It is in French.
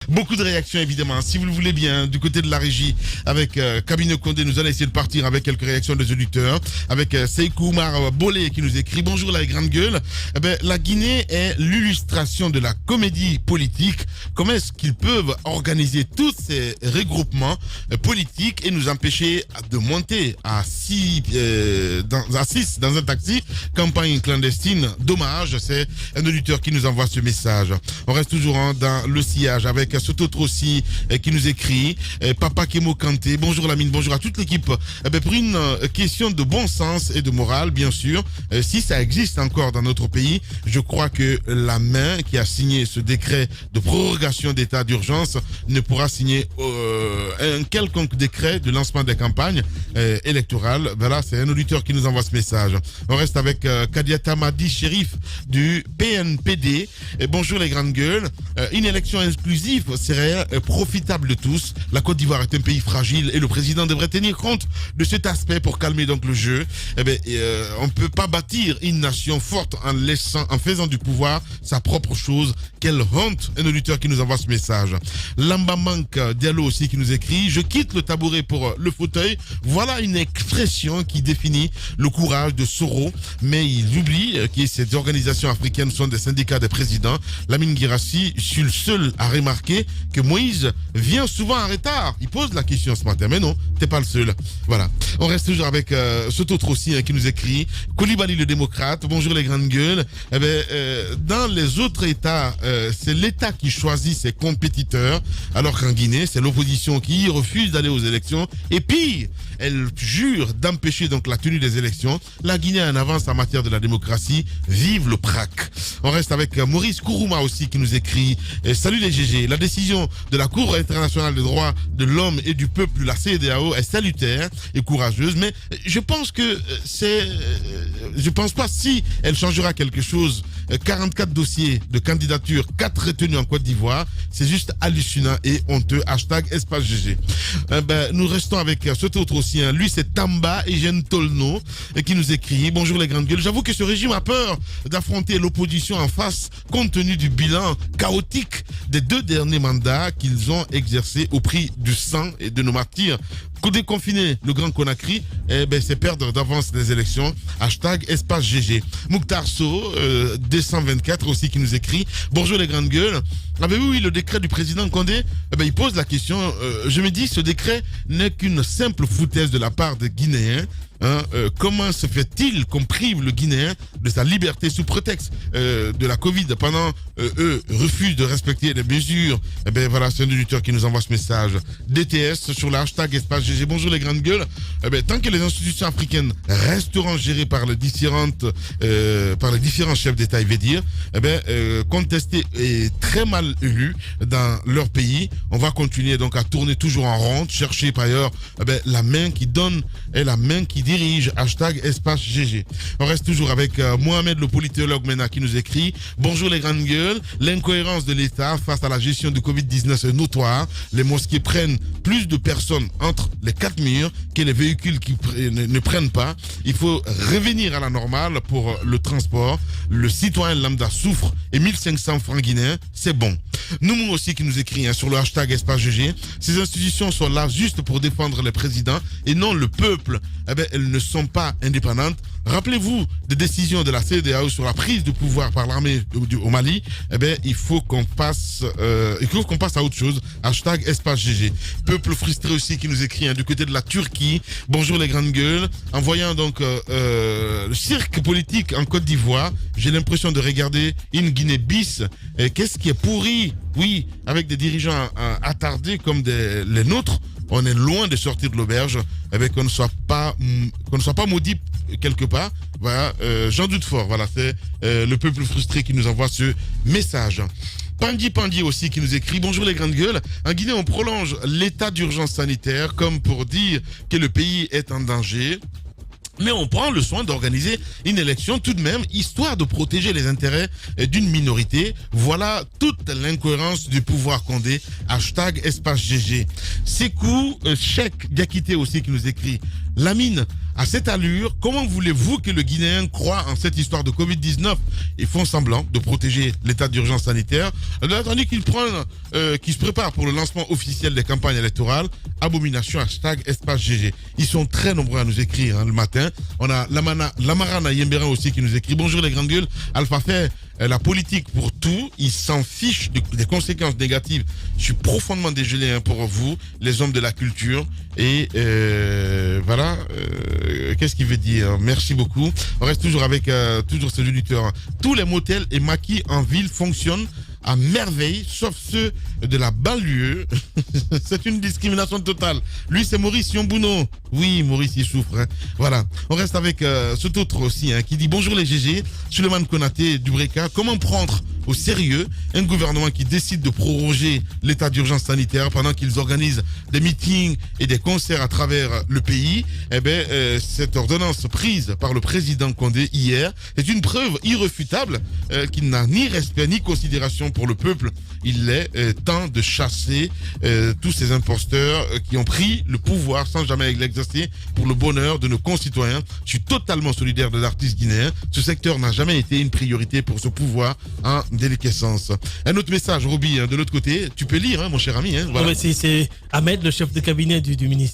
Beaucoup de réactions évidemment. Si vous le voulez bien, du côté de la régie, avec Kabine Condé, nous allons essayer de partir avec quelques réactions des auditeurs. Avec Seikou Oumar Bolé qui nous écrit: bonjour la grande gueule. Eh ben, la Guinée est l'illustration de la comédie politique. Comment est-ce qu'ils peuvent organiser tous ces regroupements politiques et nous empêcher de monter à 6 dans un taxi? Campagne clandestine, dommage. C'est un auditeur qui nous envoie ce message. On reste toujours dans le sillage avec Soto aussi qui nous écrit: Papa Kemo Kanté, bonjour Lamine, bonjour à toute l'équipe. Eh ben, pour une question de bon sens et de morale, bien sûr, si ça existe encore dans notre pays, je crois que la main qui a signé ce décret de prorogation d'état d'urgence ne pourra signer un quelconque décret de lancement des campagnes électorales. Voilà, c'est un auditeur qui nous envoie ce message. On reste avec Kadiata Madi Chérif du PNPD. Et bonjour les grandes gueules. Une élection inclusive serait profitable de tous. La Côte d'Ivoire est un pays fragile et le président devrait tenir compte de cet aspect pour calmer donc le jeu. On ne peut pas bâtir une nation forte en faisant du pouvoir sa propre chose. Quelle honte! Un auditeur qui nous envoie ce message. Lamba Mank Diallo aussi qui nous écrit: je quitte le tabouret pour le fauteuil. Voilà une expression qui définit le courage de Soro, mais il oublie que ces organisations africaines sont des syndicats des présidents. Lamine Guirassi, je suis le seul à remarquer que Moïse vient souvent en retard. Il pose la question ce matin, mais non, t'es pas le seul. Voilà. On reste toujours avec cet autre aussi qui nous écrit: Koulibaly le démocrate, bonjour les grandes gueules. Dans les autres États, c'est l'État qui choisit ses compétiteurs, alors qu'en Guinée, c'est l'opposition qui refuse d'aller aux élections. Et pire, elle jure d'empêcher donc la tenue des élections. La Guinée en avance en matière de la démocratie. Vive le PRAC. On reste avec Maurice Kourouma aussi qui nous écrit: salut les GG, la décision de la Cour internationale des droits de l'homme et du peuple, la CEDEAO, est salutaire et courageuse, mais je pense que je pense pas si elle changera quelque chose. 44 dossiers de candidature, 4 retenus en Côte d'Ivoire, c'est juste hallucinant et honteux. Hashtag espace GG. Nous restons avec cet autre aussi, lui c'est Tamba Eugène Tolno qui nous écrit: bonjour les grandes gueules, j'avoue que ce régime a peur d'affronter l'opposition en face compte tenu du bilan chaotique des 2 derniers mandats qu'ils ont exercés au prix du sang et de nos martyrs. Déconfiner le Grand Conakry, c'est perdre d'avance les élections. Hashtag espace GG. Mouktar So, 224 aussi qui nous écrit: bonjour les grandes gueules. Avez-vous eu le décret du président Condé? Il pose la question. Je me dis, ce décret n'est qu'une simple foutaise de la part des Guinéens. Comment se fait-il qu'on prive le Guinéen de sa liberté sous prétexte de la Covid pendant eux refusent de respecter les mesures? Voilà, c'est un auditeur qui nous envoie ce message. DTS sur le hashtag espace GG. Bonjour les grandes gueules. Tant que les institutions africaines resteront gérées par les différents chefs d'État, il veut dire, contestés et très mal élus dans leur pays, on va continuer donc à tourner toujours en rond, chercher par ailleurs la main qui donne et la main qui dirige. Hashtag espace GG. On reste toujours avec Mohamed le politologue maintenant qui nous écrit: bonjour les grandes gueules, l'incohérence de l'État face à la gestion du Covid-19 est notoire. Les mosquées prennent plus de personnes entre les 4 murs que les véhicules qui ne prennent pas. Il faut revenir à la normale pour le transport. Le citoyen lambda souffre et 1500 francs guinéens, c'est bon. Noumou aussi qui nous écrit sur le hashtag espace GG: ces institutions sont là juste pour défendre les présidents et non le peuple. Elles ne sont pas indépendantes. Rappelez-vous des décisions de la CEDEAO sur la prise de pouvoir par l'armée au Mali. Il faut qu'on passe à autre chose. Hashtag espace GG. Peuple frustré aussi qui nous écrit du côté de la Turquie: bonjour les grandes gueules. En voyant donc le cirque politique en Côte d'Ivoire, j'ai l'impression de regarder une Guinée bis. Qu'est-ce qui est pourri? Oui, avec des dirigeants attardés comme les nôtres. On est loin de sortir de l'auberge, qu'on ne soit pas maudit quelque part. Voilà, j'en doute fort. Voilà, c'est le peuple frustré qui nous envoie ce message. Pandi aussi qui nous écrit: bonjour les grandes gueules. En Guinée, on prolonge l'état d'urgence sanitaire comme pour dire que le pays est en danger. Mais on prend le soin d'organiser une élection tout de même, histoire de protéger les intérêts d'une minorité. Voilà toute l'incohérence du pouvoir Condé. Hashtag espace GG. Sekou Cheikh Diakité aussi qui nous écrit: Lamine, à cette allure, comment voulez-vous que le Guinéen croit en cette histoire de Covid-19 et font semblant de protéger l'état d'urgence sanitaire, tandis qu'ils se préparent pour le lancement officiel des campagnes électorales. Abomination, #espace GG. Ils sont très nombreux à nous écrire le matin. On a Lamarana Yemberan aussi qui nous écrit: bonjour les grandes gueules, Alpha fait la politique pour tout, il s'en fiche des conséquences négatives. Je suis profondément dégelé pour vous, les hommes de la culture. Et voilà, qu'est-ce qu'il veut dire? Merci beaucoup. On reste toujours avec toujours ce auditeur. Tous les motels et maquis en ville fonctionnent à merveille, sauf ceux de la banlieue. C'est une discrimination totale. Lui, c'est Maurice Yombouno. Oui, Maurice, il souffre. Voilà. On reste avec cet autre aussi qui dit: bonjour les GG, Suleiman Konaté du Breka. Comment prendre au sérieux un gouvernement qui décide de proroger l'état d'urgence sanitaire pendant qu'ils organisent des meetings et des concerts à travers le pays? Cette ordonnance prise par le président Condé hier est une preuve irréfutable qu'il n'a ni respect ni considération pour le peuple. Il est temps de chasser tous ces imposteurs qui ont pris le pouvoir sans jamais l'exercer pour le bonheur de nos concitoyens. Je suis totalement solidaire de l'artiste guinéen. Ce secteur n'a jamais été une priorité pour ce pouvoir en déliquescence. Un autre message, Roby, de l'autre côté, tu peux lire, mon cher ami. Voilà. C'est Ahmed, le chef de cabinet du ministère.